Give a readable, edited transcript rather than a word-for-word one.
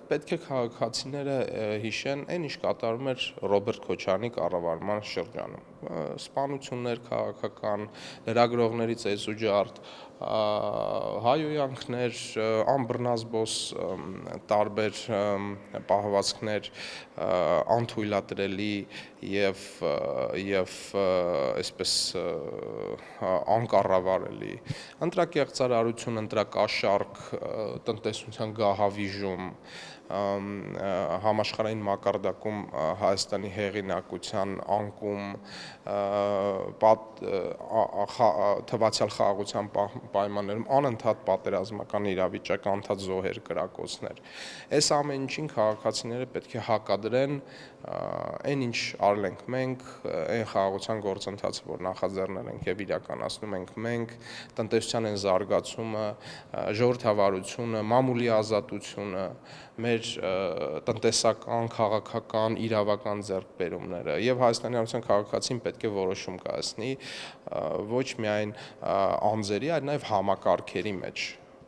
պետք է քաղաքացիները հիշեն այն, ինչ կատարում էր Ռոբերտ Քոչարյանի կառավարման շրջանում։ Սպանություններ քաղաքական, լրագրողներից էզուջարդ, հայհոյանքներ, անբռնազբոս տարբեր պահվածքներ, անթույլատրելի եւ այսպես անկառավարելի, ընտրակեղծարարություն, ընտրակաշառք, տնտեսության գահավիժում, համաշխարհային մակարդակում Հայաստանի հեղինակության անկում, թվացյալ խաղաղության պայմաններում անընդհատ պատերազմական իրավիճակ, անընդհատ զոհեր, կրակոցներ։ Այս ամեն ինչին քաղաքացիները պետք է հակադրեն այն, ինչ արել ենք մենք, այն խաղաղության գործընթացը, որ նախաձեռնել ենք եւ իրականացնում ենք մենք, տնտեսության այն զարգացումը, ժողովրդավարությունը, մամուլի ազատությունը, մեր տնտեսական, քաղաքական, իրավական ձեռքբերումները եւ Հայաստանի Հանրապետության քաղաքացին պետք է որոշում կայացնի ոչ միայն անձերի, այլ նաեւ համակարգերի մեջ